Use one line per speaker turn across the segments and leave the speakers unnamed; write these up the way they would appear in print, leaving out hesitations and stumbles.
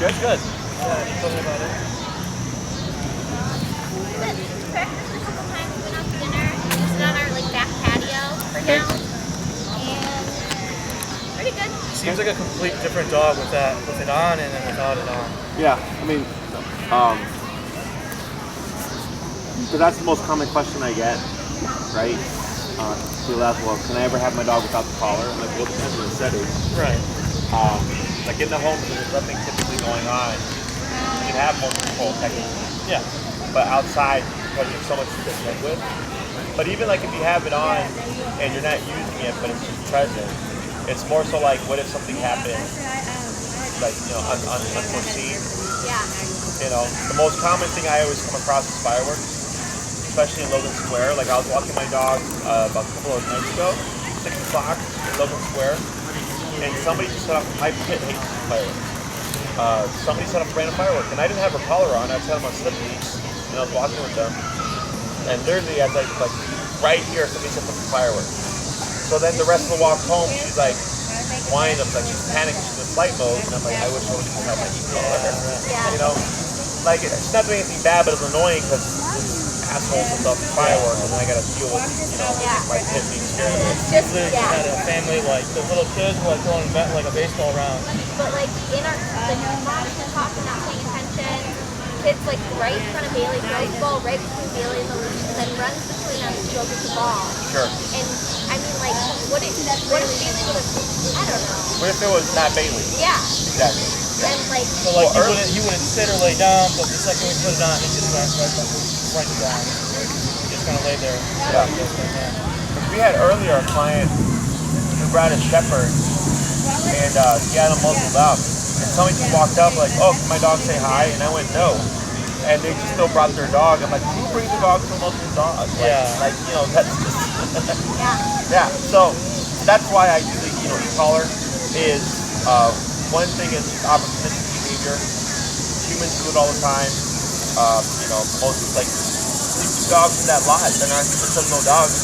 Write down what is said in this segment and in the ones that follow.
Good, good.
Yeah, he told me about it.
Practiced a couple times, we went out to dinner, we sit on our like back patio for now, and pretty good.
Seems like a complete different dog with that, with it on and then without it on.
Yeah, I mean, so that's the most common question I get, right? People ask, well, can I ever have my dog without the collar? I'm like, well, it depends on the setting.
Right.
Like in the home, there's nothing typically going on. You can have more control technically.
Yeah.
But outside, because there's so much to contend with. But even like if you have it on and you're not using it, but it's just present, it's more so like, what if something happens, like, you know, unforeseen?
Yeah.
You know, the most common thing I always come across is fireworks, especially in Logan Square. Like I was walking my dog about a couple of nights ago, 6 o'clock in Logan Square, and somebody just set off, my kid hates fireworks. Somebody set off a random firework, and I didn't have her collar on, I just had them on slip knees, and I was walking with them. And literally, as I like right here, somebody set off a firework. So then the rest of the walk home, she's like whining, like she's panicking, she's in flight mode, and I'm like, I wish I would have my e-collar.
Yeah.
You know, like it's not doing anything bad, but it's annoying because assholes with the fireworks, and then I gotta deal with, you know, my kid being scared of it.
It's just,
Liz
yeah.
had a family like the little kids were like throwing like a baseball round.
But like in our, like moms are talking, not paying attention. Kids like right in front of Bailey, throws the ball right between Bailey and the leash, and then runs between us to go get the ball.
Sure.
And I mean, like, what if Bailey would have? I don't know.
What if it was not Bailey?
Yeah.
Exactly.
And like,
So like he wouldn't sit or lay down, but the second we put it on, he just went right down. He just kind of lay there.
Yeah. We had earlier a client who brought a shepherd, and he had him muzzled up. And somebody just walked up like, oh, can my dog say hi? And I went, no. And they just still brought their dog. I'm like, who brings a dog to a muzzled dog? Like,
Yeah.
Like, you know, that's just...
yeah.
Yeah, so that's why I do the, you know, e-collar is, one thing is opportunistic behavior. Humans do it all the time. You know, most, like, dogs in that lot, then our people says no dogs.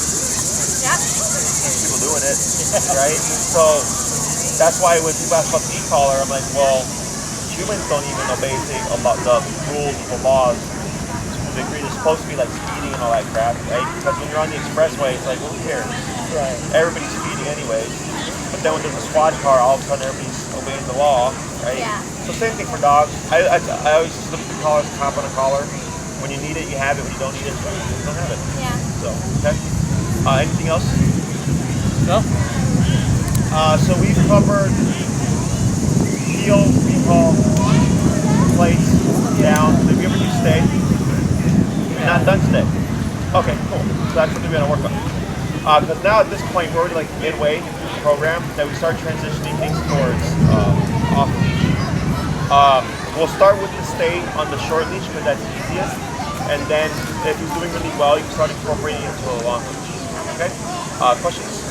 Yeah.
People doing it, right? So that's why when people ask about the e-collar, I'm like, well, humans don't even obey about the rules, the laws to the degree they're supposed to be, like speeding and all that crap, right? Because when you're on the expressway, it's like, well, who cares?
Right.
Everybody's speeding anyways. But then when there's a squad car, all of a sudden everybody's obeying the law, right?
Yeah.
So same thing for dogs. I always just look at the collar as a cop on a collar. When you need it, you have it. When you don't need it, you don't have it.
Yeah.
So, okay. Anything else?
No.
So we've covered heel, recall, plates, down. Did we ever do stay? Not done today. Okay, cool. So that's something we're gonna work on. Because now at this point we're already like midway in the program that we start transitioning things towards off leash. We'll start with the stay on the short leash because that's easiest. And then if he's doing really well, you can start incorporating it into a long leash. Okay? Questions?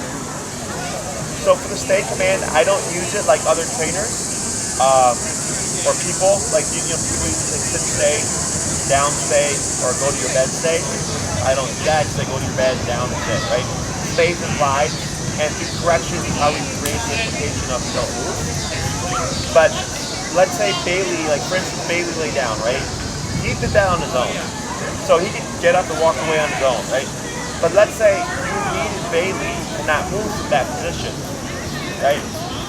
So for the stay command, I don't use it like other trainers or people. Like you know, people use like sit stay, down stay, or go to your bed stay. I don't do that because I go to your bed, down, sit, right? Stay's implied, and through corrections is how we create the implication of don't move. But let's say Bailey, like for instance, Bailey lay down, right? He did that on his own. So he could get up and walk away on his own, right? But let's say you needed Bailey to not move from that position, right?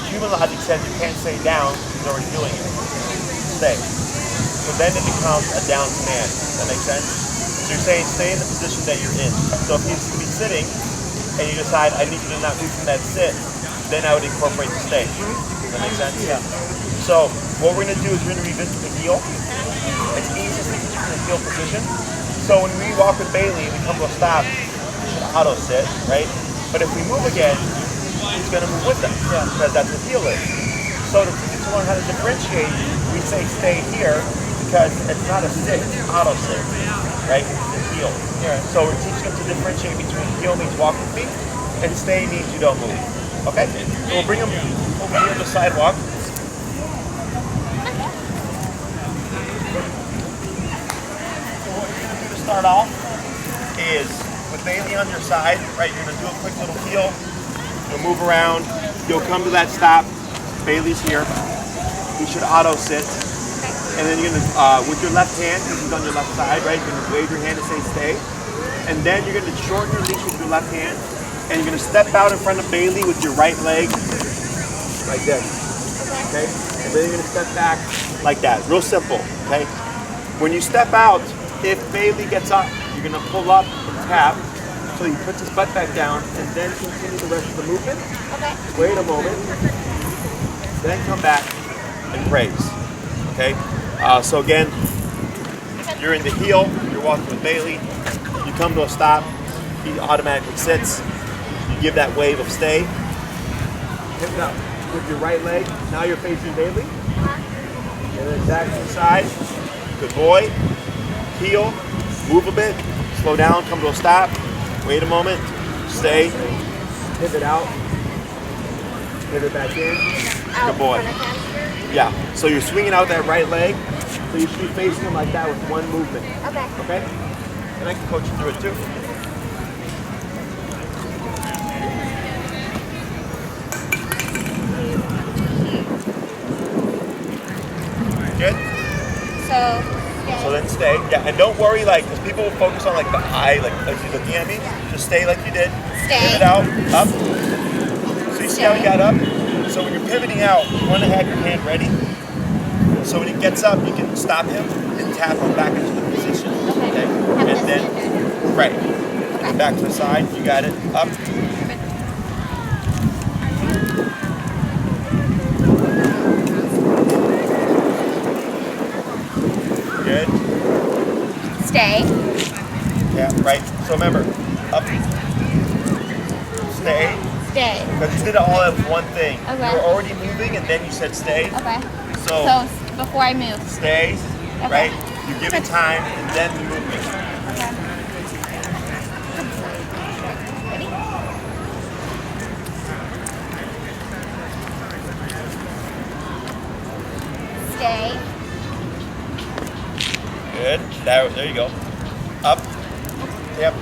Human logic says you can't stay down, he's already doing it. Stay. So then it becomes a down command. Does that make sense? So you're saying stay in the position that you're in. So if he's to be sitting and you decide I need you to not move from that sit, then I would incorporate the stay. Does that make sense?
Yeah.
So what we're gonna do is we're gonna revisit the heel. It's easiest to keep in the heel position. So when we walk with Bailey and we come to a stop, we should auto sit, right? But if we move again, he's gonna move with us, because that's what heel is. So to teach to learn how to differentiate, we say stay here because it's not a sit, it's auto sit, right? It's the heel.
Right.
So we're teaching them to differentiate between heel means walk with me and stay means you don't move. Okay? So we'll bring them over here to the sidewalk. Start off is with Bailey on your side, right? You're gonna do a quick little heel. You'll move around. You'll come to that stop. Bailey's here. He should auto sit. And then you're gonna, with your left hand, this is on your left side, right? You're gonna wave your hand to say stay. And then you're gonna shorten your leash with your left hand. And you're gonna step out in front of Bailey with your right leg, like this, okay? And then you're gonna step back like that, real simple, okay? When you step out, if Bailey gets up, you're gonna pull up and tap so he puts his butt back down and then continue the rest of the movement.
Okay.
Wait a moment, then come back and praise, okay? So again, you're in the heel, you're walking with Bailey, you come to a stop, he automatically sits, you give that wave of stay, hip it up with your right leg, now you're facing Bailey, and then back to the side, good boy, heel, move a bit, slow down, come to a stop, wait a moment, stay, pivot out, pivot back in, good boy. Yeah, so you're swinging out that right leg, so you should be facing him like that with one movement.
Okay.
Okay? And I can coach you through it too. Good?
So
then stay. Yeah, and don't worry, like, because people will focus on like the eye, like as you're looking at me. Just stay like you did.
Stay.
Pivot out, up. So you see how he got up? So when you're pivoting out, you want to have your hand ready. So when he gets up, you can stop him and tap him back into the position. Okay? And then, right. Okay. Back to the side, you got it. Up. Good.
stay.
Yeah, right. So remember, up. Stay.
Stay.
Because you did it all as one thing.
Okay.
You were already moving and then you said stay.
Okay.
So
Before I move.
stay,
Okay.
right? You give it time and then the movement.
Okay. Ready? Stay.
Good. There you go. Up. Yep.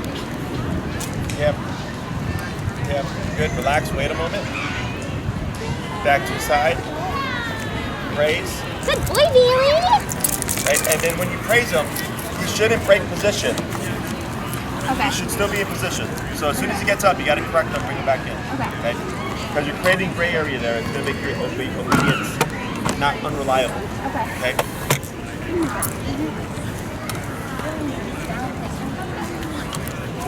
Yep. Yep. Good. Relax. Wait a moment. Back to the side. Praise.
Good boy, Bailey.
Right? And then when you praise him, he shouldn't break position.
Okay.
He should still be in position. So as soon as he gets up, you got to correct him, bring him back in.
Okay.
Because you're creating gray area there. It's going to make your obedience not unreliable.
Okay.
Okay?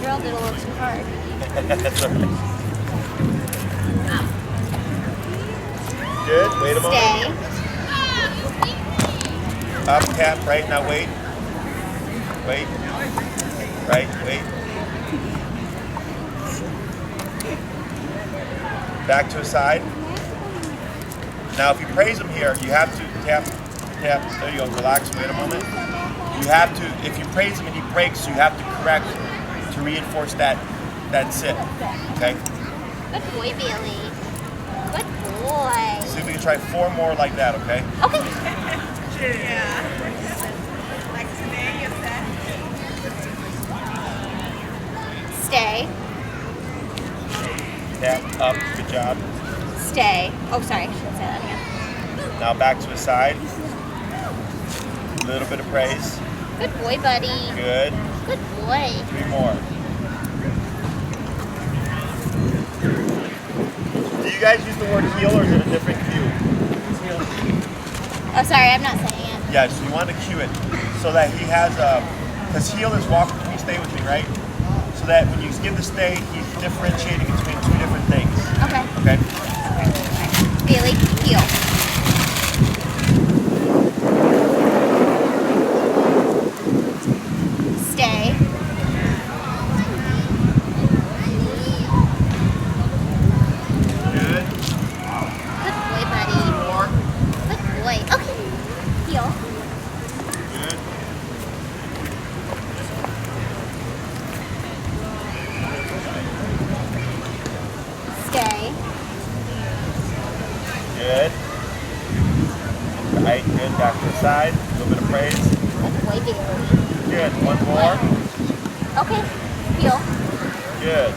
Girl did a little too hard.
That's all right. Good. Wait a moment.
Stay.
Up, tap, right, now wait. Wait. Right, wait. Back to a side. Now if you praise him here, you have to tap, tap, there you go, relax, wait a moment. You have to, if you praise him and he breaks, you have to correct to reinforce that sit, okay?
Good boy, Bailey. Good boy.
See if we can try 4 more like that, okay?
Okay. Stay.
Tap, up, good job.
Stay. Oh, sorry. I should say that again.
Now back to the side. A little bit of praise.
Good boy, buddy.
Good.
Good boy.
3 more. Do you guys use the word heel or is it a different cue?
Oh, sorry. I'm not saying it.
Yeah, so you want to cue it so that he has because heel is walk with me, stay with me, right? So that when you give the stay, he's differentiating between 2 different things.
Okay.
Okay?
Bailey, heel. Stay.
Good.
Good boy, buddy.
4.
Good boy. Okay. Heel.
Good.
Stay.
Good. Right, good. Back to the side. A little bit of praise.
Good boy, Bailey.
Good. 1 more.
Okay. Heel.
Good.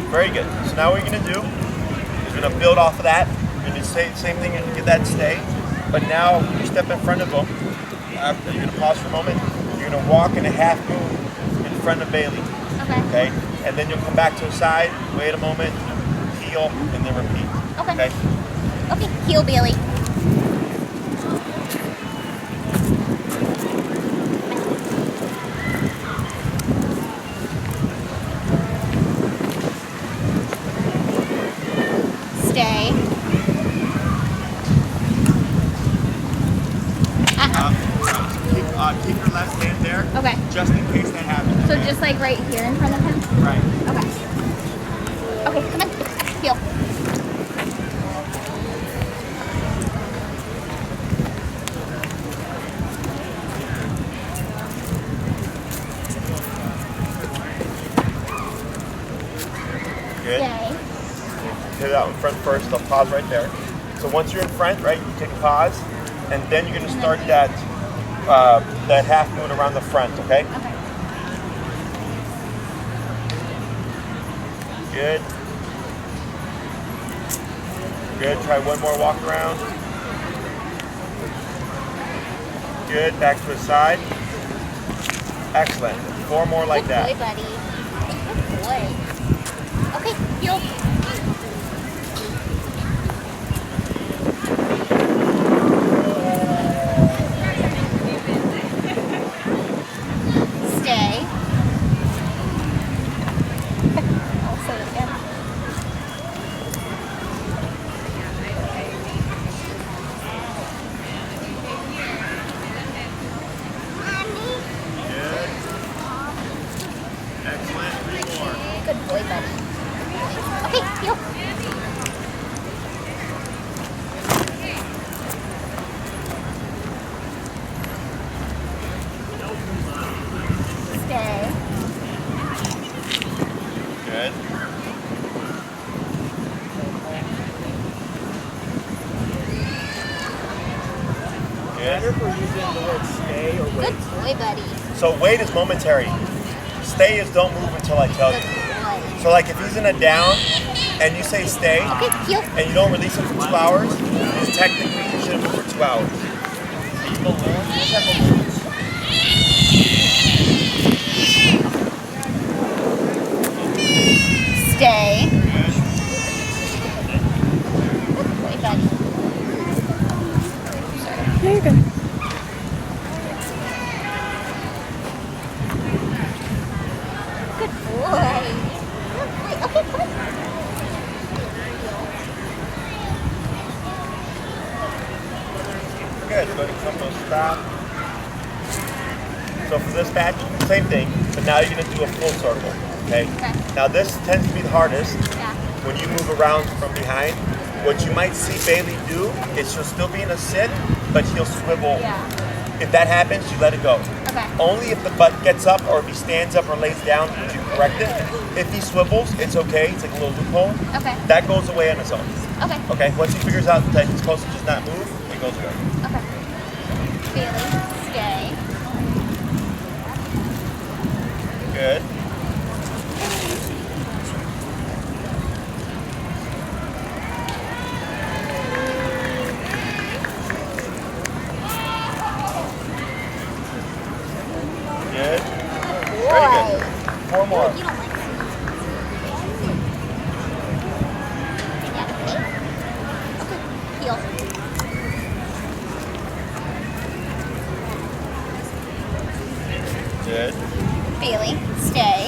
Very good. So now what you're going to do is you're going to build off of that. You're going to say the same thing and get that stay. But now you step in front of them. After you're going to pause for a moment. You're going to walk in a half moon in front of Bailey. Okay. And then you'll come back to the side, wait a moment, heel, and then repeat.
Okay. Okay, heel Bailey. Stay.
Keep your left hand there.
Okay.
Just in case that happens.
So just like right here in front of him?
Right.
Okay. Okay, come on. Heel.
Good.
Stay.
Hit it out in front first. I'll pause right there. So once you're in front, right, you take a pause, and then you're going to start that half moon around the front, okay?
Okay.
Good. Good. Try one more walk around. Good. Back to the side. Excellent. 4 more like
Good
that.
boy, buddy. Good boy. Okay, heel. Stay. I'll say it again.
Good. Excellent. 3 more.
Good boy, buddy. Okay, heel. Stay.
Good.
Better for using the word stay or wait.
Good boy, buddy.
So wait is momentary. Stay is don't move until I tell
Good
you.
boy.
So like if he's in a down and you say stay
Okay, heel.
and you don't release him for 2 hours, technically you shouldn't move for 2 hours.
Stay. Good boy, buddy. There you go. Good boy. Good boy. Okay, come on.
Good. Go ahead and come to a stop. So for this batch, same thing, but now you're going to do a full circle. Okay?
Okay.
Now this tends to be the hardest
Yeah.
when you move around from behind. What you might see Bailey do is she'll still be in a sit, but he'll swivel.
Yeah.
If that happens, you let it go.
Okay.
Only if the butt gets up or if he stands up or lays down would you correct it. If he swivels, it's okay. It's like a little loophole.
Okay.
That goes away on its own.
Okay.
Okay, once he figures out that he's supposed to just not move, it goes away.
Okay. Bailey, stay.
Good. Good. Very good. 4 more.
You don't like yeah, okay. Heel.
Good.
Bailey, stay.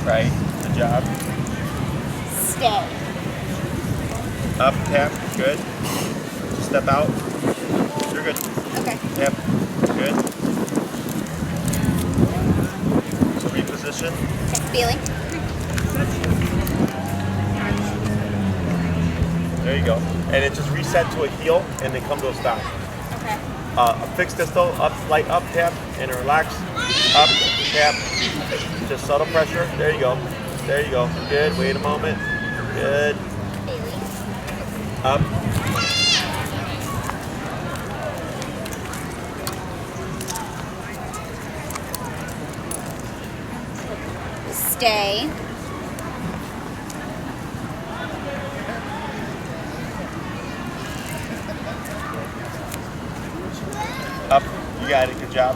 Right. Good job.
Stay.
Up, tap. Good. Step out. You're good.
Okay.
Tap. Good. So reposition.
Okay. Bailey.
There you go. And it just reset to a heel and then come to a stop.
Okay.
A fixed distal, up, light up tap, and relax. Up, tap. Just subtle pressure. There you go. There you go. Good. Wait a moment. Good.
Bailey.
Up.
Stay.
got it. Good job.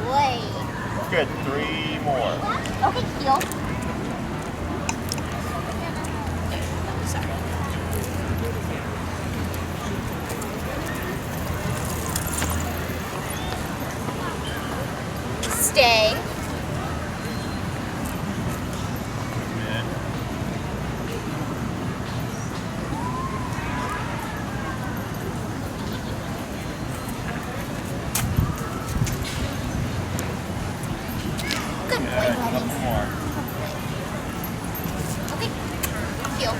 Boy.
Good. 3 more.
Okay, heel. Stay.
Good.
Good boy,
Good.
buddy.
Couple more.
Okay, heel.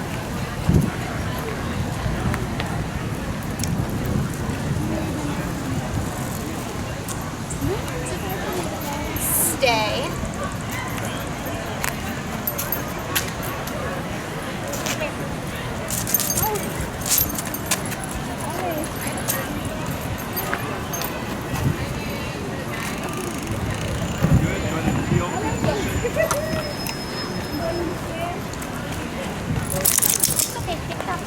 Stay.
Good. Go ahead and heel.
It's okay, pick it up.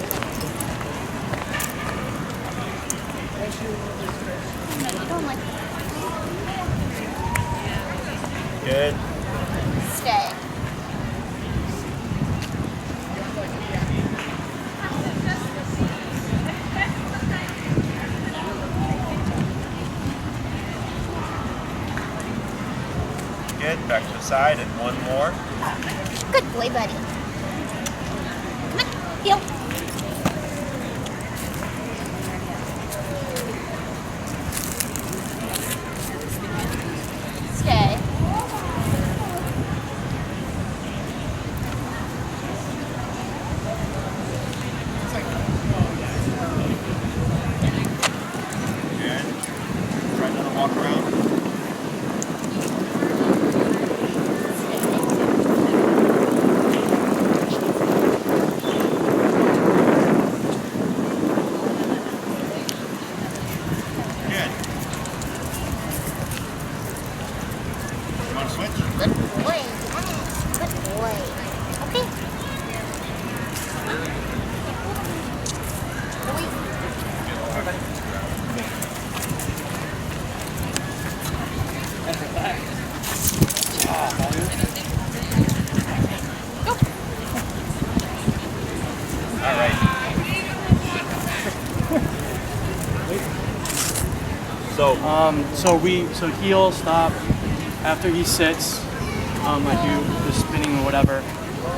No, you don't like it.
Good.
Stay.
Good. Back to the side and 1 more.
Good boy, buddy. Come on, heel. Stay.
Good. Try another walk around. Good. You want to switch?
Good boy. Yes, good boy. Okay. Go.
All right.
So heel, stop. After he sits, I do the spinning or whatever.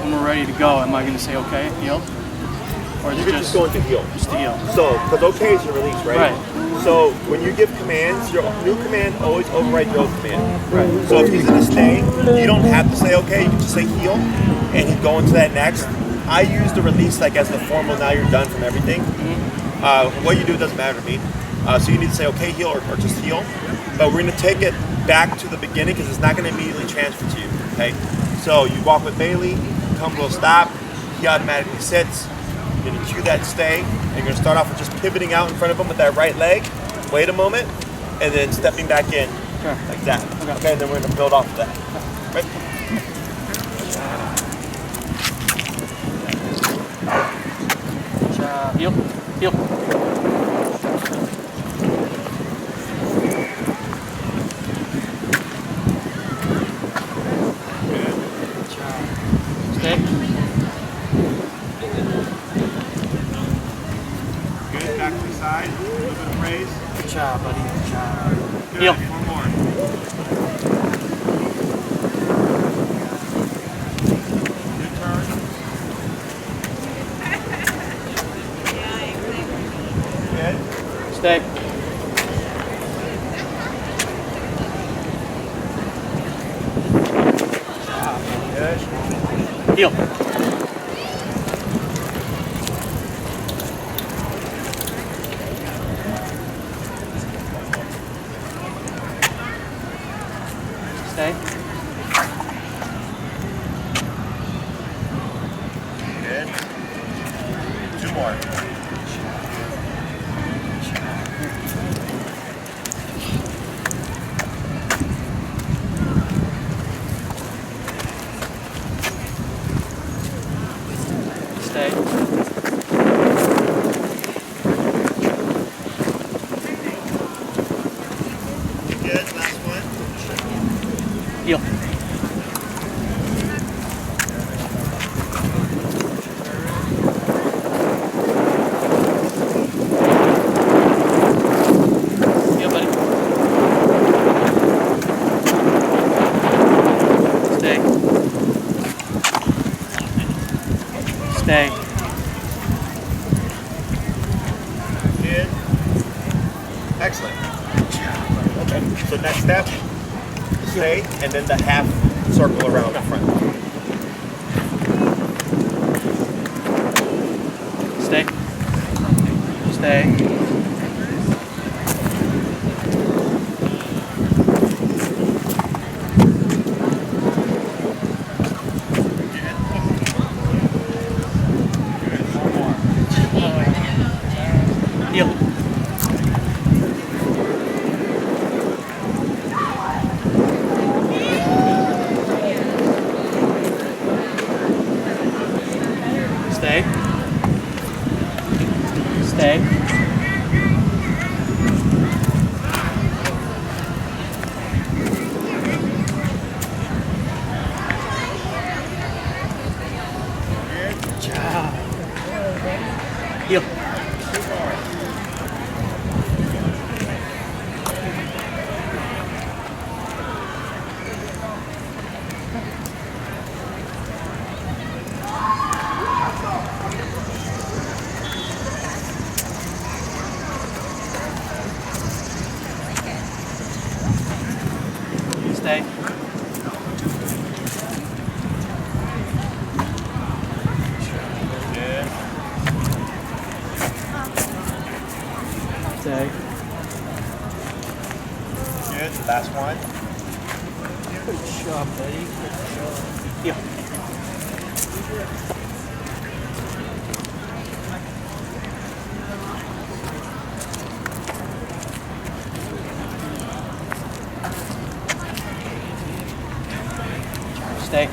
When we're ready to go, am I going to say okay, heel? Or is it
You're just going to heel.
just the heel?
So, because okay is your release, right?
Right.
So, when you give commands, your new command always overrides your old command.
Right.
So, if he's in a stay, you don't have to say okay, you can just say heel, and he'd go into that next. I use the release like as the formal, now you're done from everything. What you do doesn't matter to me. So, you need to say okay, heel, or just heel. But we're going to take it back to the beginning because it's not going to immediately transfer to you. Okay? So, you walk with Bailey, come will stop, he automatically sits. You're going to cue that stay, and you're going to start off with just pivoting out in front of him with that right leg. Wait a moment, and then stepping back in like that. Okay, and then we're going to build off of that. Right?
Heel, heel. Stay.
Good, back to the side, a little bit of raise.
Good job, buddy. Good job.
Good,
Heel.
1 more. Good turn. Good.
Stay.
Good.
Heel. Stay.
Good. 2 more.
Stay.
Good. Excellent. Okay. So next step, stay, and then the half circle around the front.
Stay. Stay. Heel. Stay. Stay. Good job. Heel. Stay.
Good.
Stay.
Good. Last one.
Good job, buddy. Good job. Heel. Stay.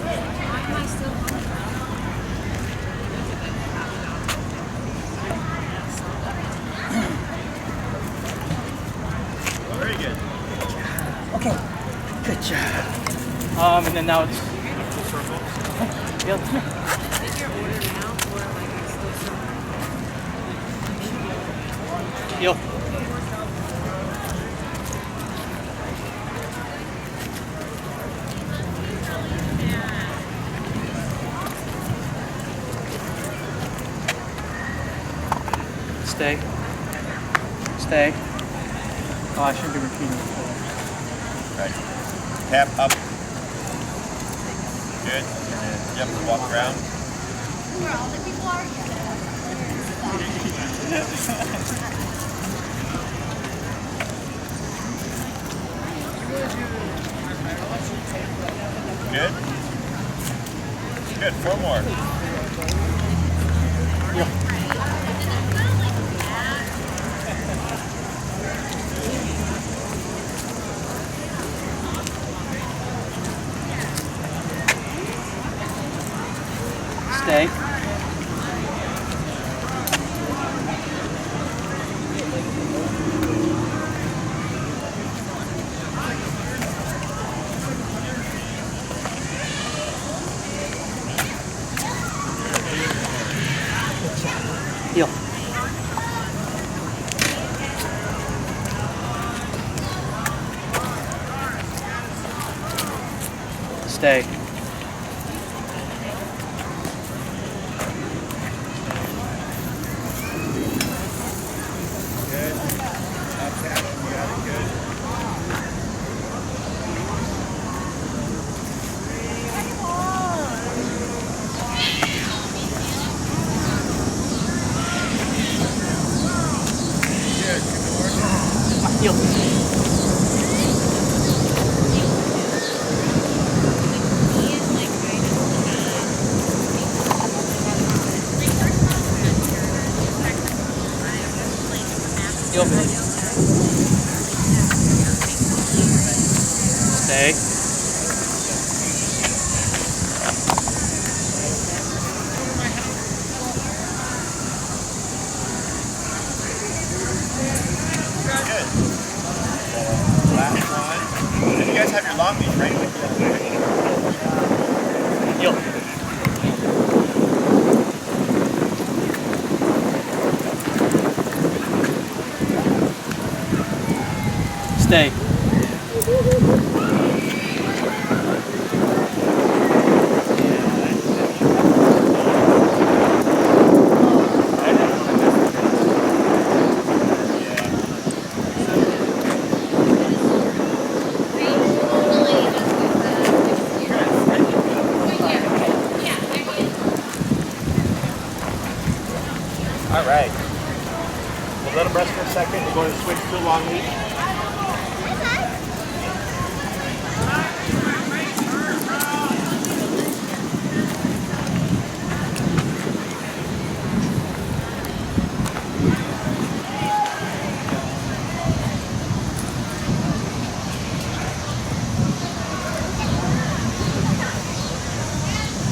Very good.
Okay. Good job. And then now it's
Circle.
heel. Heel. Stay. Stay. Oh, I should be repeating it.
Right. Tap up. Good. And then you have to walk around.
Where all the people are?
Good. Good. 4 more.
Stay. Heel. Stay.
Good. Up, tap. You got it. Good. Good. Good.
Heel. Heel. Stay.
Good. Last one. And you guys have your long leash, right?
Heel. Stay.
All right. We'll let him rest for a second. We're going to switch to a long leash.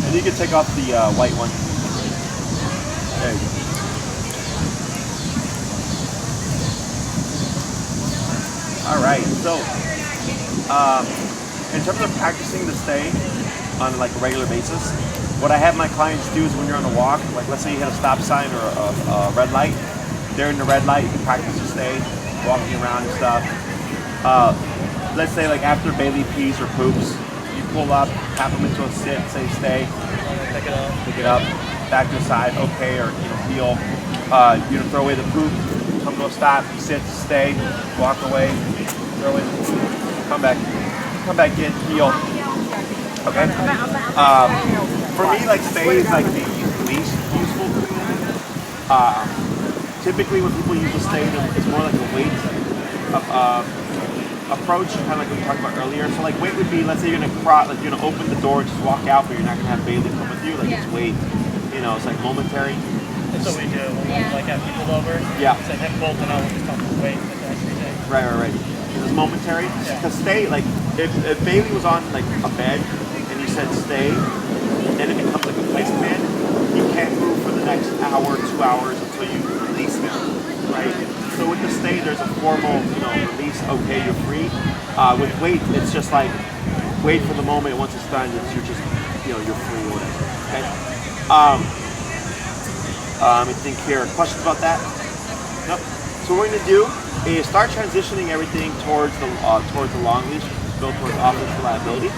And you can take off the white one. There you go. All right, so in terms of practicing the stay on like a regular basis, what I have my clients do is when you're on a walk, like let's say you hit a stop sign or a red light, they're in the red light, you can practice the stay, walking around and stuff. Let's say like after Bailey pees or poops, you pull up, tap them into a sit, say stay, pick it up, back to the side, okay, or heel. You're gonna throw away the poop, come to a stop, sit, stay, walk away, throw away the poop, come back in, heel. Okay. For me, like stay is like the least useful. Typically, when people use a stay, it's more like a weight approach, kind of like we talked about earlier. So like weight would be, let's say you're gonna open the door and just walk out, but you're not gonna have Bailey come with you. Like it's weight, it's like momentary.
That's what we do when we like have people over.
Yeah.
It's like him bolting out, we'll just come with weight and that's everything.
Right. It's momentary. Because stay, like if Bailey was on like a bed and you said stay, then it becomes like a place command. You can't move for the next hour, 2 hours until you release him, right? So with the stay, there's a formal, release. Okay, you're free. With weight, it's just like wait for the moment. Once it's done, you're just, you're free or whatever. Okay. Let me think here. Questions about that? Nope. So what we're going to do is start transitioning everything towards the long leash, built towards off-leash reliability.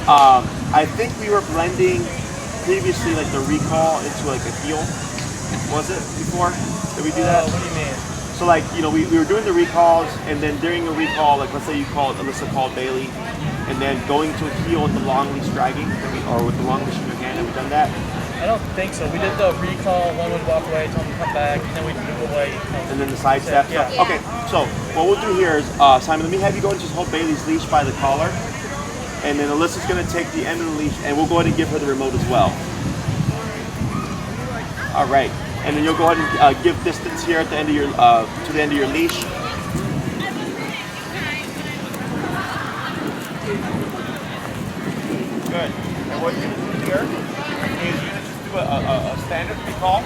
I think we were blending previously like the recall into like a heel. Was it before? Did we do that?
What do you mean?
So like, we were doing the recalls, and then during a recall, like let's say Alyssa called Bailey, and then going to a heel with the long leash dragging, or with the long leash in your hand. Have we done that?
I don't think so. We did the recall, one would walk away, tell him to come back, and then we move away.
And then the side step?
Yeah.
Okay, so what we'll do here is, Simon, let me have you go and just hold Bailey's leash by the collar, and then Alyssa's going to take the end of the leash, and we'll go ahead and give her the remote as well. All right, and then you'll go ahead and give distance here at the end of your to the end of your leash. Good. And what you're going to do here is you're going to just do a standard recall,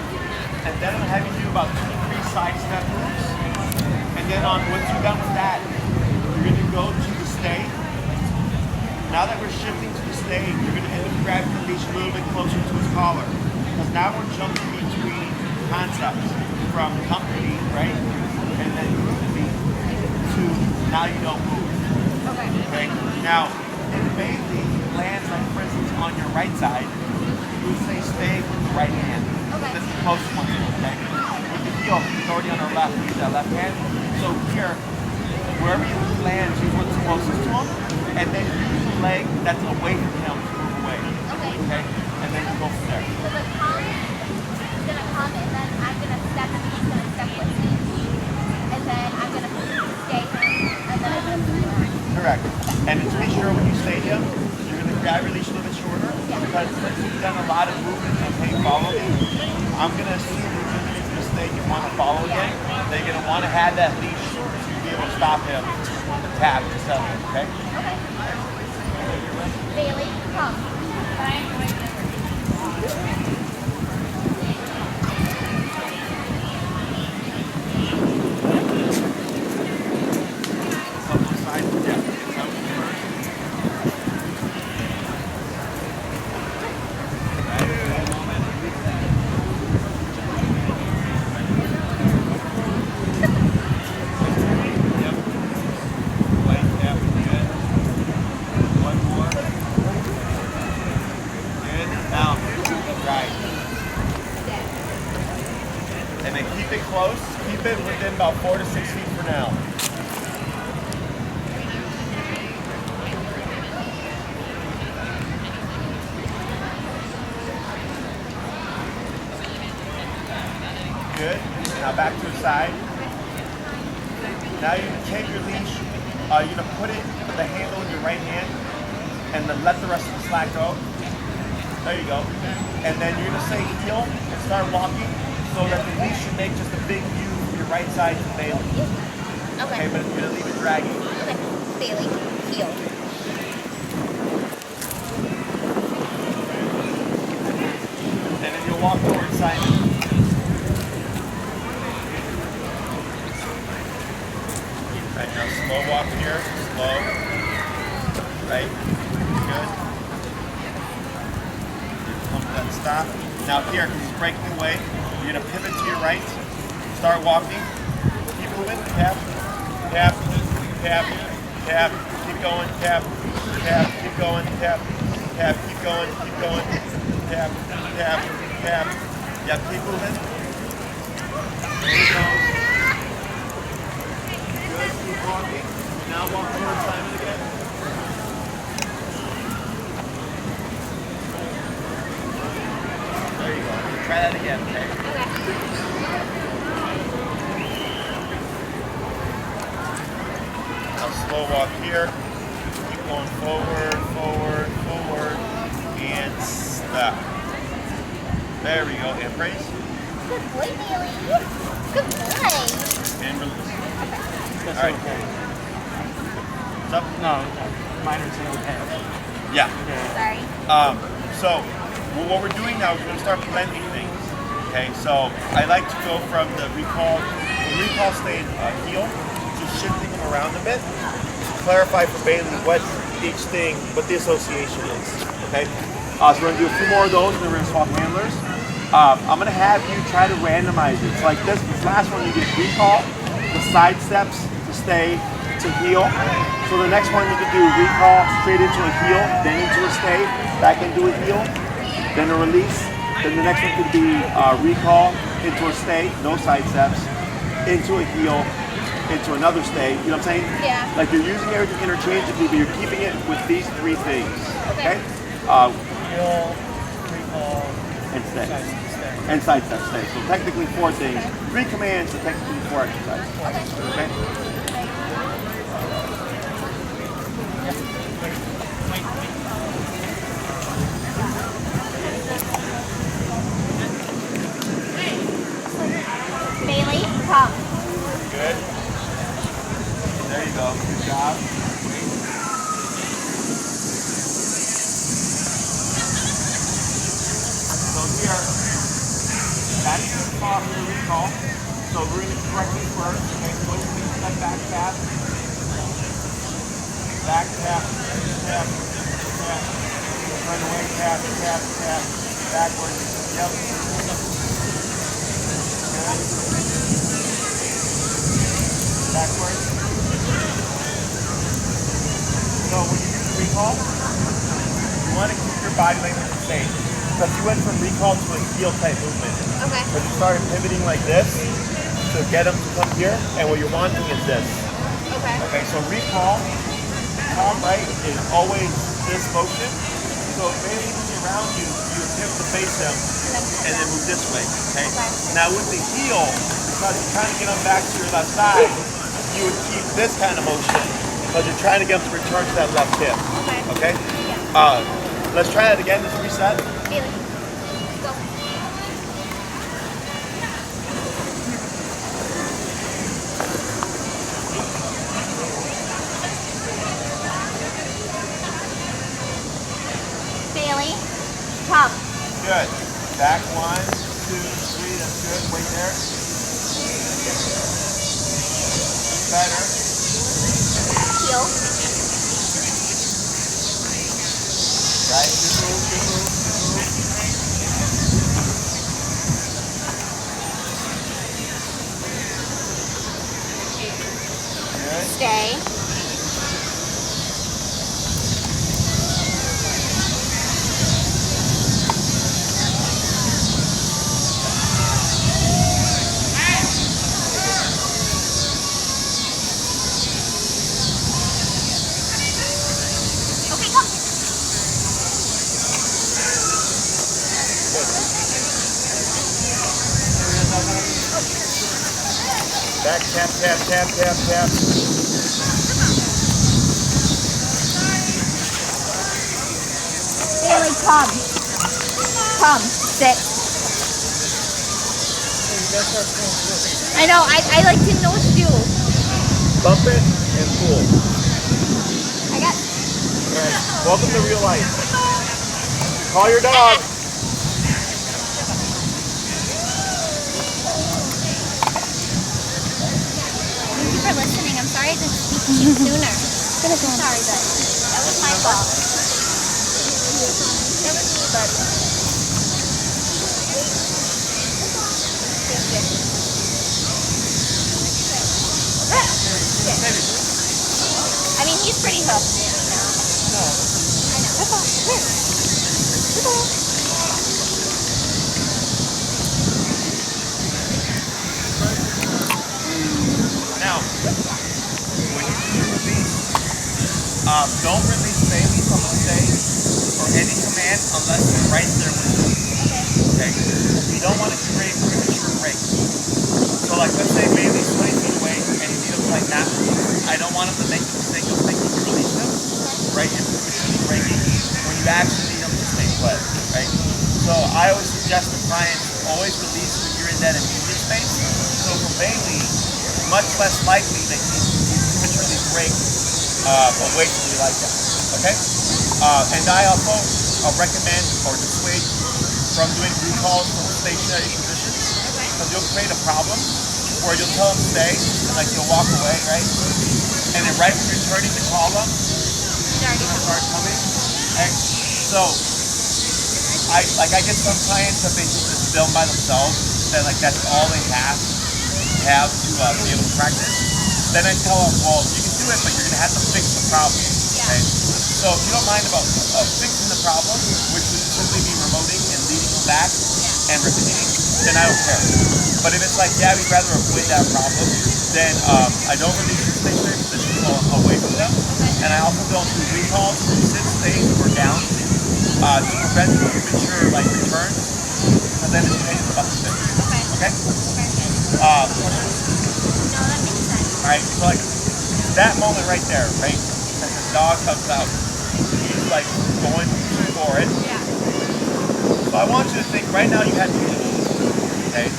and then I'm going to have you do about 2 to 3 side step moves. And then once you're done with that, you're going to go to the stay. Now that we're shifting to the stay, you're going to end up grabbing the leash a little bit closer to his collar. Because now we're jumping between concepts from company, right? And then groupie to now you don't move. Okay? Now, if Bailey lands, like for instance, on your right side, you would say stay with the right hand. That's the closest one, okay? With the heel, it's already on our left, use that left hand. So here, wherever you land, use what's closest to him, and then use the leg that's away from him to move away. Okay? And then you go from there.
So the collar is going to come, and then I'm going to step, and he's going to step with me. And then I'm going to stay him, and then I'm going to move on.
Correct. And to be sure when you stay him, you're going to grab your leash a little bit shorter, because since you've done a lot of movement of hey, follow me, I'm going to assume you're going to get to the state you want to follow again. Then you're going to want to have that leash to be able to stop him on the tap to settle him, okay?
Bailey, come.
Within about 4 to 6 feet for now. Good. Good. Now back to the side. Now you're going to take your leash. You're going to put the handle in your right hand and then let the rest of the slack go. There you go. And then you're going to say heel and start walking so that the leash should make just a big U from your right side to Bailey. Okay, but you're going to leave it dragging.
Okay, Bailey, heel.
And then you'll walk towards Simon. Right, now slow walk here, slow. Right, good. Come to that stop. Now here, because he's breaking away, you're going to pivot to your right, start walking, keep moving, tap, tap, tap, tap, keep going, tap, tap, keep going, tap, tap, keep going, tap, tap, tap. Yep, keep moving. There you go. Good, keep walking. Now walk towards Simon again. There you go. Try that again, okay? Now slow walk here. Keep going forward, forward, forward, and stop. There we go. And brace.
Good boy, Bailey. Good boy.
And release.
That's
All right.
okay.
What's up?
No, minor is okay.
Yeah.
Sorry.
So what we're doing now is we're going to start blending things. Okay, so I like to go from the recall staying heel to shifting them around a bit to clarify for Bailey what each thing, what the association is. Okay, so we're going to do a few more of those and then we're going to swap handlers. I'm going to have you try to randomize it. It's like this last one you get recall, the side steps to stay to heel. So the next one you could do recall straight into a heel, then into a stay, back into a heel, then a release. Then the next one could be recall into a stay, no side steps, into a heel, into another stay. You know what I'm saying?
Yeah.
Like you're using everything interchangeably, but you're keeping it with these three things. Okay?
Heel, recall,
And stay.
stay.
And side step stay. So technically 4 things. 3 commands, so technically 4 exercises. Okay?
Bailey, come.
Good. There you go. Good job. So here, that's the spot for the recall. So we're going to correct it first. Okay, so let's take that back tap. Back tap, tap, tap. Turn away, tap, tap, tap. Backwards. Yep. Good. Backwards. So when you do the recall, you want to keep your body language the same. Because you went from recall to a heel type movement.
Okay.
But you started pivoting like this to get them to come here, and what you're wanting is this.
Okay.
Okay, so recall, palm right is always this motion. So maybe around you, you attempt to face them and then move this way. Okay? Now with the heel, because you're trying to get them back to your left side, you would keep this kind of motion because you're trying to get them to return to that left hip. Okay? Let's try it again. Just reset.
Bailey, go. Bailey, come.
Good. Back 1, 2, 3. That's good. Wait there. Better.
Heel.
Right. Good move. Good move. Good move. Good.
Stay. Okay, come.
Back tap, tap, tap, tap, tap.
Bailey, come. Come, sit. I know, I like to know what to do.
Bump it and pull.
I got...
Alright, welcome to real life. Call your dog.
Thank you for listening. I'm sorry I didn't speak to you sooner. I'm sorry, but that was my fault. That was me, buddy. Thank you. I mean, he's pretty hooked. I
Now, when you do your release, don't release Bailey from the stage or any command unless you're right there with him. Okay? You don't want to create premature breaks. So like, let's say Bailey's 20 feet away and he feels like that. I don't want him to make the mistake of thinking you release him, right? And prematurely breaking when you actually need him to stay put, right? So I always suggest to clients always release when you're in that immediate space. So for Bailey, much less likely that he prematurely break away from you like that, okay? And I also recommend or dissuade from doing recalls from stationary positions because you'll create a problem where you'll tell him stay and like you'll walk away, right? And then right when you're turning to call them, he'll start coming, okay? So I get some clients that they just film by themselves and like that's all they have to be able to practice. Then I tell them, well, you can do it, but you're going to have to fix the problem. Okay? So if you don't mind about fixing the problem, which would simply be remoting and leading them back and repeating, then I don't care. But if it's like, yeah, we'd rather avoid that problem, then I don't release the stationary position away from them. And I also don't do recalls from sit, stays, or down to prevent premature like returns, and then it's pain in the butt to fix. Okay? Questions?
No, that makes sense.
Alright, so like that moment right there, right? As the dog comes out, he's like going for it.
Yeah.
So I want you to think right now you have two tools, okay?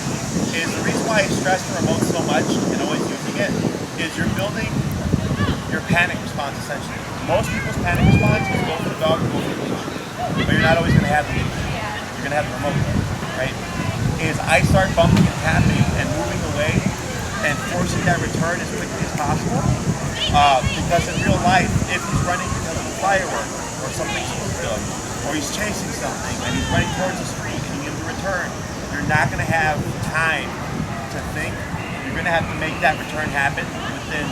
Is the reason why I stress the remote so much and always using it is you're building your panic response essentially. Most people's panic response is go for the dog or go for the leash. But you're not always going to have the leash. You're going to have the remote, right? Is I start bumping and tapping and moving away and forcing that return as quickly as possible. Because in real life, if he's running because of a firework or something spooked him, or he's chasing something and he's running towards the street and you give him a return, you're not going to have time to think. You're going to have to make that return happen within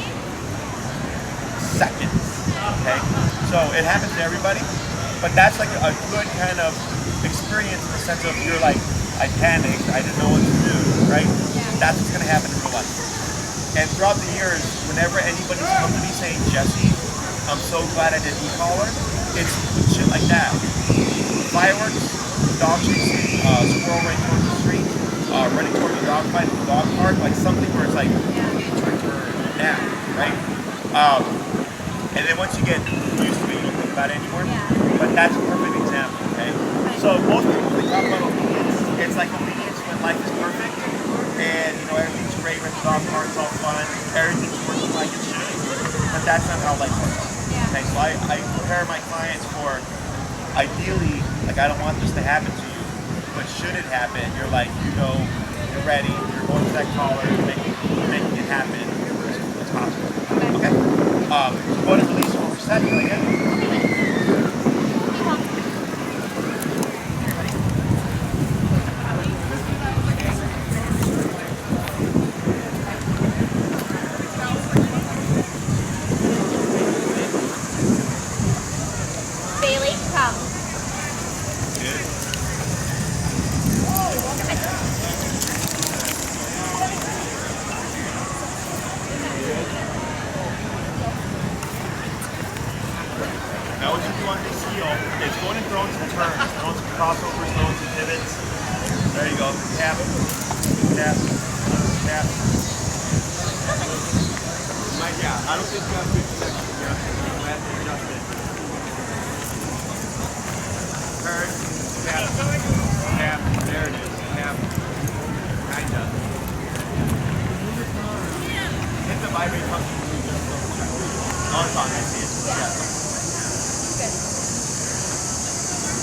seconds. Okay? So it happens to everybody, but that's like a good kind of experience in the sense of you're like, I panicked, I didn't know what to do, right? That's what's going to happen in real life. And throughout the years, whenever anybody's come to me saying, Jesse, I'm so glad I did e-collar, it's shit like that. Fireworks, dog chasing, squirrel running towards the street, running towards the dog fight at the dog park, like something where it's like, you need to return now, right? And then once you get used to it, you don't think about it anymore. But that's a perfect example, okay? So most people, when they talk about obedience, it's like obedience when life is perfect and you know everything's great with the dog park, it's all fun, everything's working like it should, but that's not how life works. Okay, so I prepare my clients for ideally, like I don't want this to happen to you, but should it happen, you're like, you know, you're ready, you're going to that collar, making it happen as possible. Okay? So go to release what we're setting again.
Bailey, come.
Now what you do on this heel is going and throwing some turns, throwing some crossovers, throwing some pivots. There you go. Tap, tap, tap. Yeah, I don't think you have good connection here. I have to adjust it. Turn, tap, tap, there it is. Tap, kinda. Hit the vibrate function. Oh, it's on, I see it. Yeah.
Good.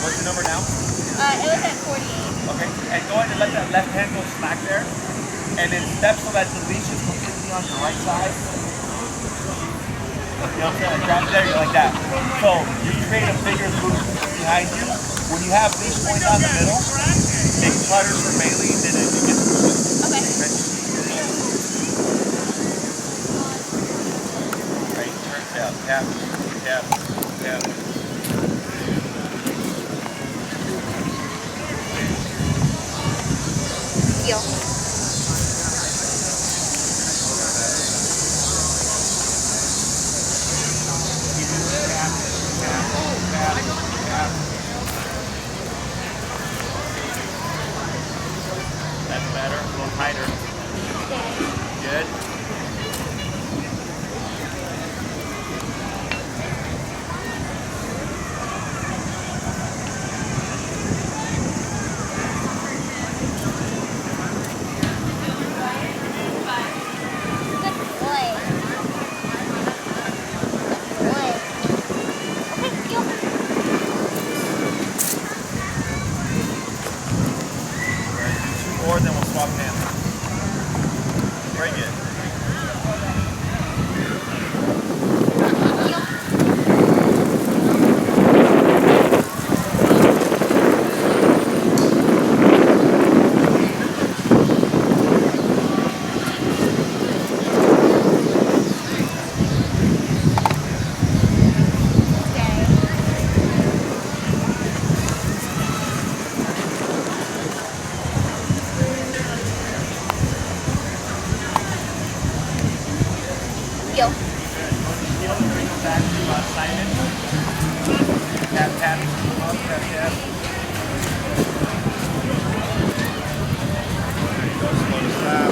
What's the number now?
It was at 48.
Okay, and go ahead and let that left hand go slack there. And then step so that the leash is completely on your right side. You know what I'm saying? Grab there, you're like that. So you create a bigger loop behind you. When you have leash point down the middle, it clutters for Bailey, then it gets moving.
Okay.
Right, turn tap, tap, tap, tap.
Heel.
That's better, a little tighter. Good.
Good boy. Good boy. Okay, heel.
Alright, do two more, then we'll swap hands. Very good.
Heel.
Heel, bring it back to Simon. Tap, tap, up, tap, tap. There you go, slow to stop.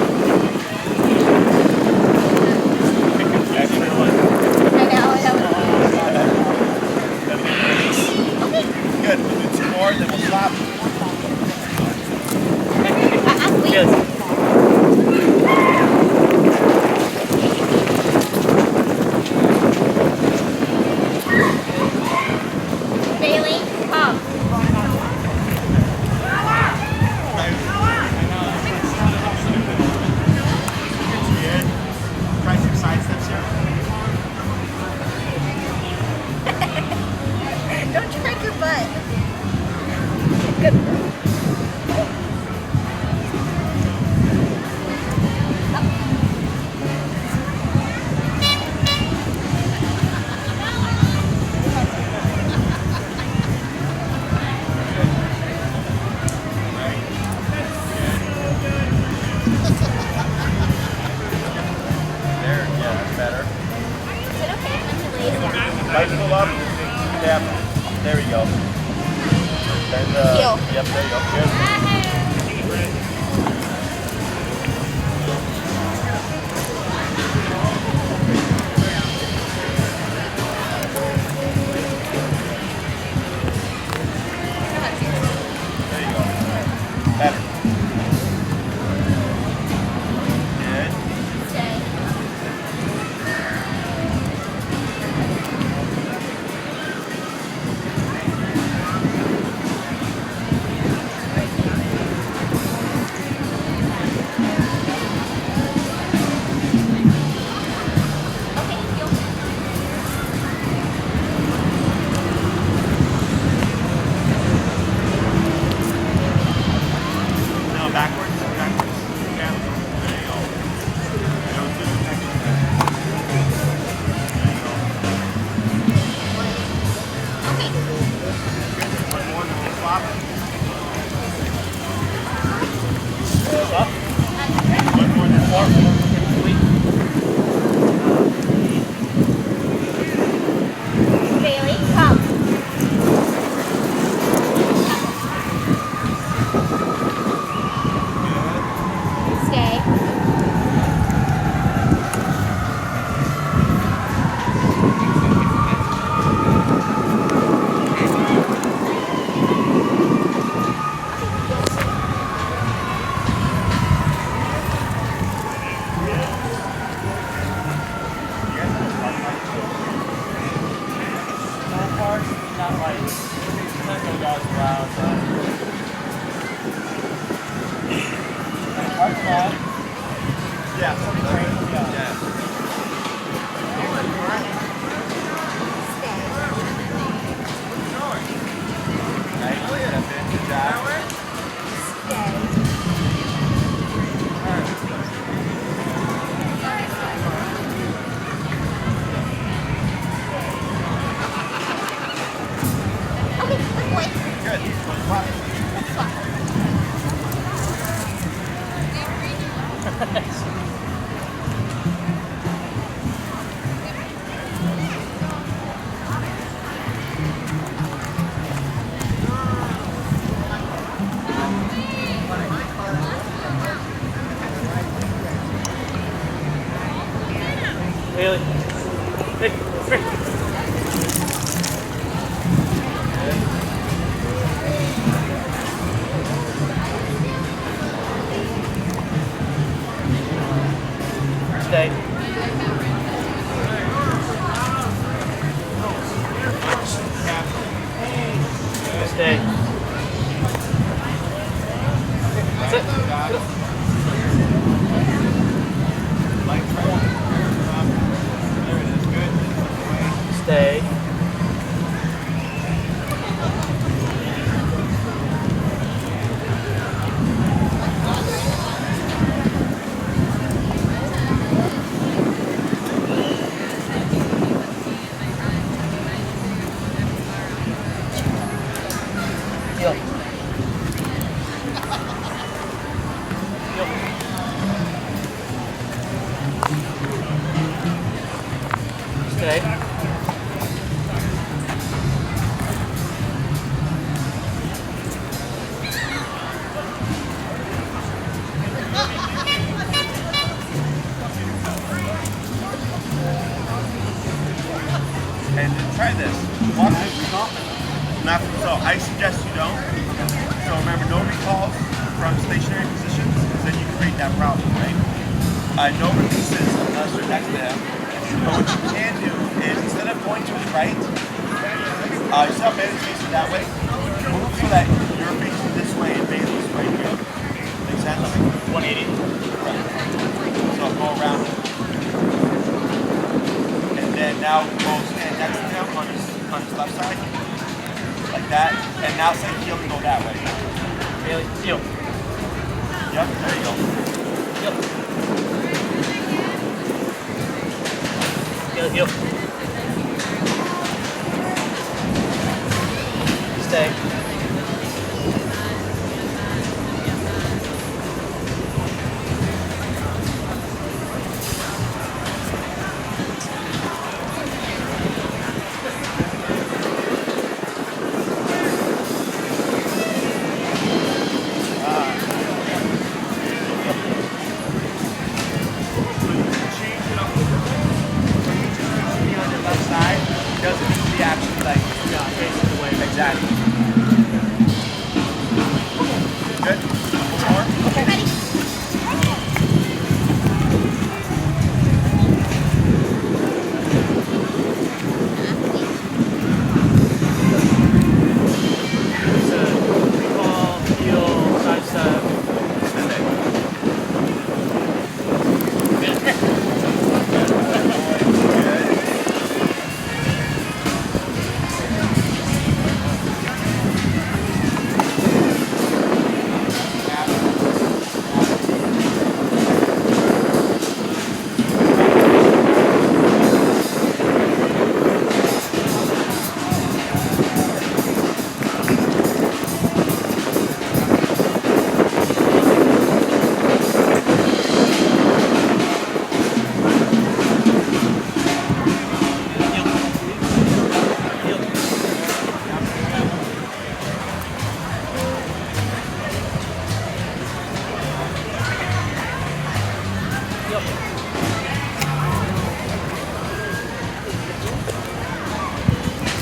Extra one.
I know.
Gotta get release. Good, we'll do two more, then we'll stop.
Wait. Bailey, up.
Good. Try some side steps here.
Don't drag your butt. Good.
There, yeah, that's better.
Is it okay if I'm delayed?
Right pull up, tap. There we go. Then
Heel.
Yep, there you go. Good. There you go. Better. Good.
Stay.
Yeah, something great. Yeah. Right? That's it. Good job.
Okay, good boy.
Good.
Let's swap.
Haley. Hey, come here. Stay. Stay. That's it.
There it is. Good.
Stay. Heel. Stay.
And then try this. Walk this not so I suggest you don't. So remember, no recalls from stationary positions, because then you create that problem, right? No releases unless you're next to him. But what you can do is, instead of going to his right, you see how Bailey's facing that way? Move so that you're facing this way and Bailey's right here. Make sense?
180.
Right. So go around him. And then now go stand next to him on his left side. Like that. And now say heel and go that way.
Haley. Heel.
Yep, there you go.
Heel. Heel. Heel. Stay.
Exactly. Good. One more.
Okay, ready?
It's a recall, heel, side step,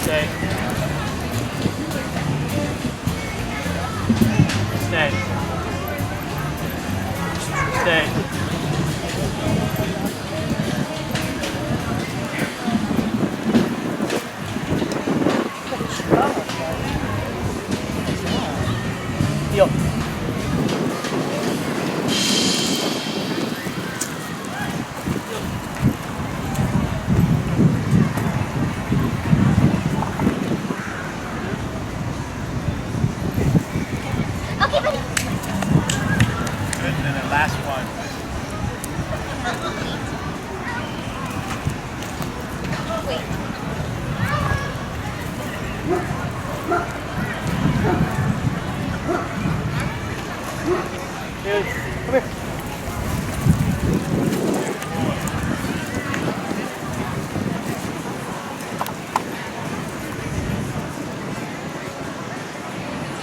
Stay. Stay. Stay. Heel.
Okay, buddy.
Good, and then the last one.
Wait.
Good. Come here.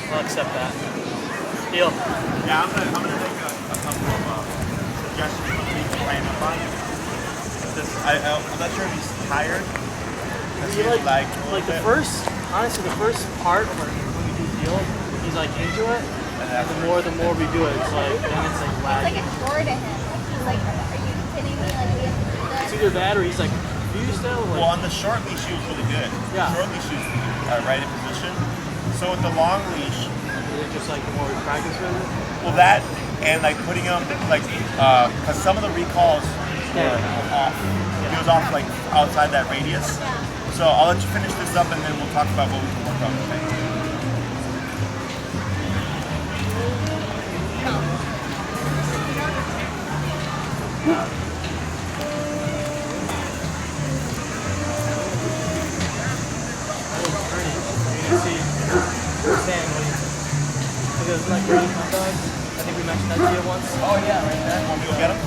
I'll accept that. Heel.
Yeah, I'm gonna make a couple of suggestions for me to train up on. I'm not sure if he's tired.
He like the first, honestly, the first part of when we do heel, he's like into it, and the more we do it, it's like then it's like
It's
lagging.
like a chore to him. He's like, are you kidding me? Like, we have to do
It's
this.
either that or he's like confused still. Like,
Well, on the short leash, he was really good.
Yeah.
Short leash, he was right in position. So with the long leash,
it's just like the more we practice with it.
well, that and like putting him like, because some of the recalls were off. He was off like outside that radius. So I'll let you finish this up, and then we'll talk about what we can work on. Okay?
Because like green hot dogs, I think we mentioned that to you once. Oh yeah, right there.
Want me to go get him?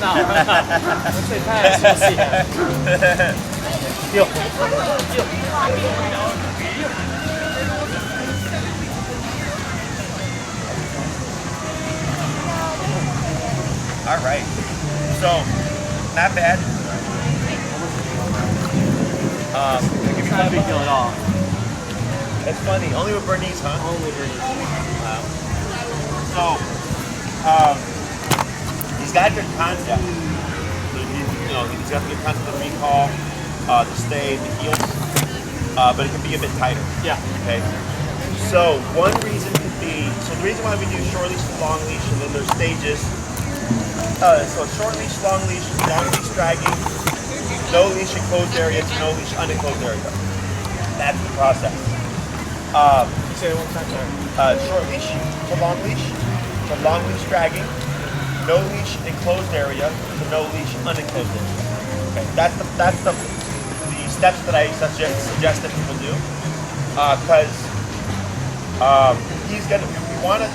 No, once they pass, you'll see that. Heel. Heel.
All right. So, not bad.
It's not a big deal at all.
It's funny. Only with Bernice, huh?
Only green.
Wow. So, he's got good concept. He's got good concept of recall, the stay, the heels, but it can be a bit tighter.
Yeah.
Okay. So one reason could be, so the reason why we do short leash to long leash, and then there's stages. So short leash, long leash dragging, no leash enclosed area to no leash unenclosed area. That's the process.
Say it one time, sorry.
Short leash to long leash dragging, no leash enclosed area to no leash unenclosed area. Okay, that's the steps that I suggest that people do, because we want to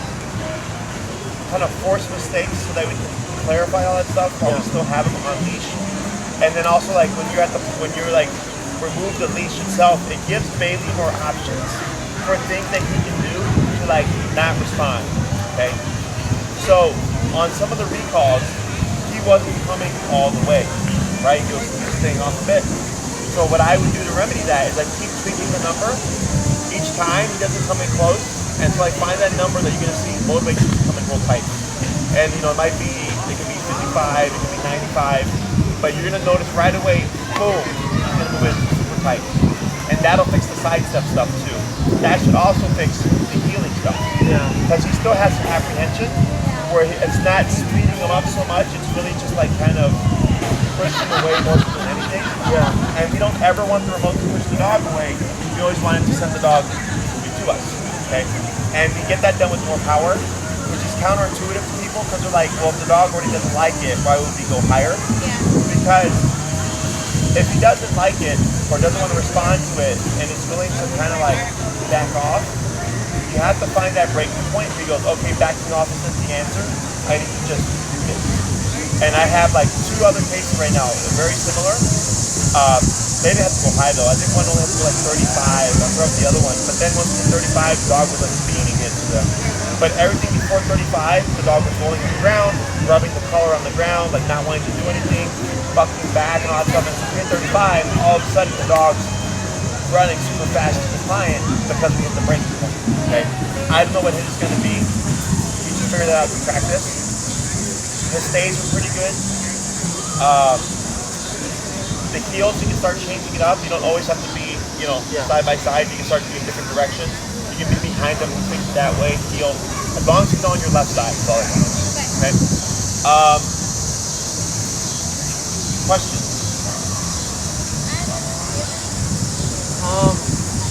kind of force mistakes so that we can clarify all that stuff while we still have them on leash, and then also like when you're like remove the leash itself, it gives Bailey more options for things that he can do to like not respond. Okay, so on some of the recalls, he wasn't coming all the way, right? He was staying off a bit. So what I would do to remedy that is I keep tweaking the number each time he doesn't come in close, and so I find that number that you're gonna see motivates you to come in real tight. And it can be 55, it can be 95, but you're gonna notice right away, boom, he's gonna move in super tight. And that'll fix the sidestep stuff too. That should also fix the healing stuff.
Yeah.
Because he still has some apprehension where it's not speeding him up so much, it's really just like kind of pushing away more than anything.
Yeah.
And we don't ever want the remote to push the dog away. We always want it to send the dog to us. Okay? And we get that done with more power, which is counterintuitive to people because they're like, well, if the dog already doesn't like it, why would we go higher?
Yeah.
Because if he doesn't like it or doesn't want to respond to it and is willing to kind of like back off, you have to find that breaking point where he goes, okay, backing off isn't the answer. I need to just do this. And I have like 2 other cases right now, they're very similar. Maybe I have to go high though. I think one only has to go like 35. I'll throw up the other one. But then once it's 35, the dog was like beating into them. But everything before 35, the dog was rolling on the ground, rubbing the collar on the ground, like not wanting to do anything, bucking back and all that stuff. And so at 35, all of a sudden the dog's running super fast to the client because we hit the breaking point. Okay? I don't know what his is going to be. We should figure that out through practice. His stays were pretty good. The heels, you can start changing it up. You don't always have to be, side by side. You can start doing different directions. You can maybe behind him, he thinks that way, heel. As long as he's on your left side, that's all I want. Okay? Questions?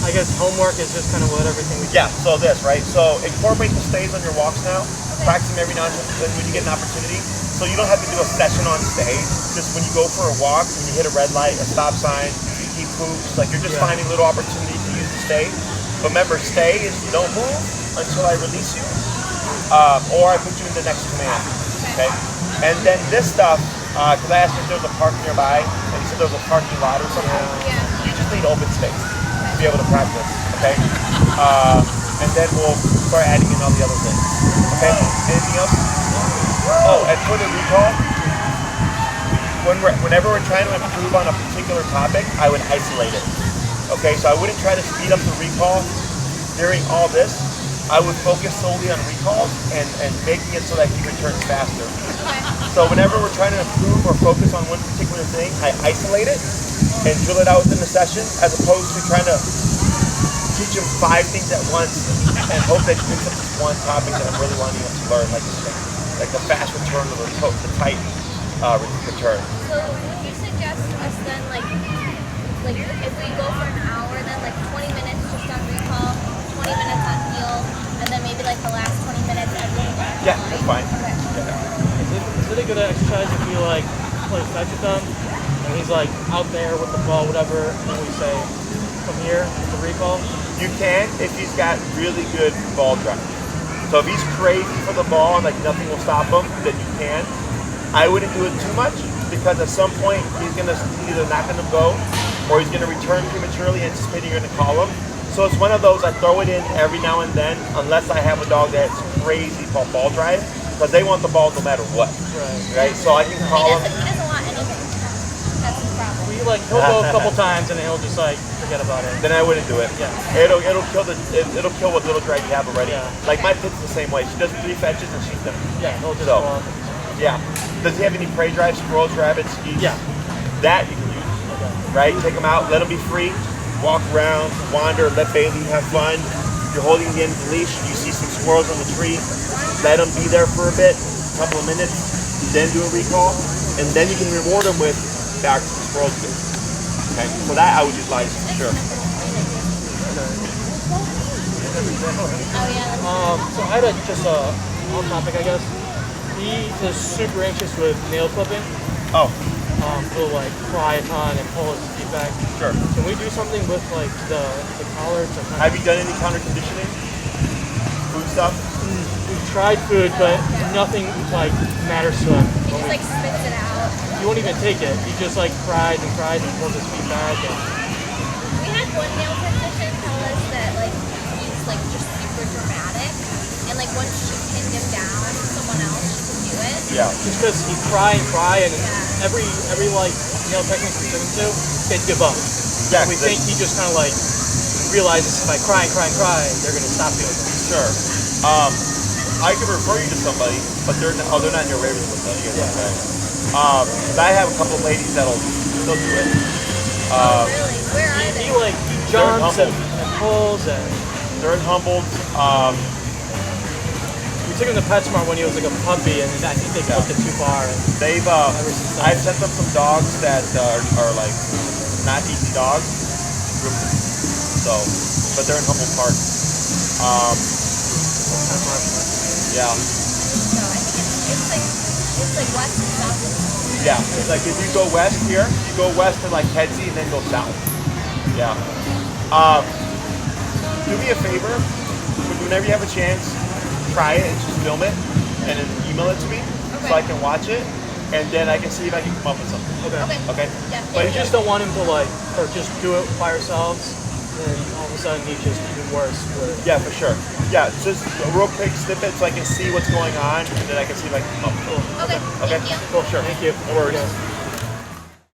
I guess homework is just kind of what everything we do.
Yeah, so this, right? So incorporate the stays on your walks now. Practice them every now and then when you get an opportunity. So you don't have to do a session on stay. Just when you go for a walk, when you hit a red light, a stop sign, you keep poops, like you're just finding little opportunities to use the stay. But remember, stay is you don't move until I release you, or I put you in the next command. Okay? And then this stuff, because I asked if there was a park nearby, and he said there was a parking lot or something.
Yeah.
You just need open space to be able to practice. Okay? And then we'll start adding in all the other things. Okay? Anything else? Oh, and for the recall, whenever we're trying to improve on a particular topic, I would isolate it. Okay, so I wouldn't try to speed up the recall during all this. I would focus solely on recalls and making it so that he returns faster. So whenever we're trying to improve or focus on one particular thing, I isolate it and drill it out within the session, as opposed to trying to teach him 5 things at once and hope that he picks up this one topic that I'm really wanting him to learn, like the fast return or the tight return.
So would you suggest us then like if we go for an hour, then like 20 minutes just on recall, 20 minutes on heel, and then maybe like the last 20 minutes every
Yeah, that's fine.
Okay.
Yeah.
Is it a good exercise if you like play fetch with them and he's like out there with the ball, whatever, and then we say from here with the recall?
You can if he's got really good ball drive. So if he's crazy for the ball and like nothing will stop him, then you can. I wouldn't do it too much because at some point he's either not gonna go or he's gonna return prematurely anticipating you're gonna call him. So it's one of those I throw it in every now and then unless I have a dog that's crazy for ball drive because they want the ball no matter what. Right? So I can call him.
He doesn't want anything. That's the problem.
He'll go a couple times and then he'll just like forget about it.
Then I wouldn't do it.
Yeah.
It'll kill what little drive you have already.
Yeah.
Like my pit's the same way. She does 3 fetches and she's done.
Yeah, he'll just
So,
go off.
yeah. Does he have any prey drives, squirrels, rabbits, geese?
Yeah.
That you can use. Right? Take them out, let them be free, walk around, wander, let Bailey have fun. You're holding the end of the leash, you see some squirrels on the tree, let them be there for a bit, a couple of minutes, then do a recall, and then you can reward them with back to the squirrels do. Okay? So that I would utilize for sure.
Oh yeah.
So I had just a on topic, I guess. He is super anxious with nail clipping.
Oh,
He'll like cry a ton and pull his feet back.
sure.
Can we do something with like the collar to kind
Have you done any counter conditioning? Food stuff?
We've tried food, but nothing like matters to him.
He just like spits it out.
He won't even take it. He just like cries and cries and pulls his feet back. And
We had one nail technician tell us that like he's like just super dramatic, and like once she pinned him down, someone else could do it.
Yeah.
just because he'd cry and every like nail technique we took him to, they'd give up.
Yeah,
We think he just kind of like realizes if I cry, they're gonna stop doing it.
Sure. I could refer you to somebody, but they're not in your Ravens with that. Okay. I have a couple of ladies that'll still do it.
Really? Where are
He
they?
like he jumps and pulls and
They're in Humboldt.
we took him to PetSmart when he was like a puppy and I think they pushed it too far. And
They've I've sent them some dogs that are like not easy dogs. So, but they're in Humboldt Park. Yeah.
No, I think it's like west and south.
Yeah. It's like if you go west here, you go west to like Kedzie and then go south. Yeah. Do me a favor. Whenever you have a chance, try it and just film it and then email it to me so I can watch it and then I can see if I can come up with something.
Okay.
Okay?
Yeah.
But you just don't want him to like, or just do it by ourselves, and all of a sudden he's just even worse.
Yeah, for sure. Yeah, just a real quick snippet so I can see what's going on and then I can see if I can come up with something.
Okay.
Okay?
Thank you.
Cool, sure.
Thank you.
No worries.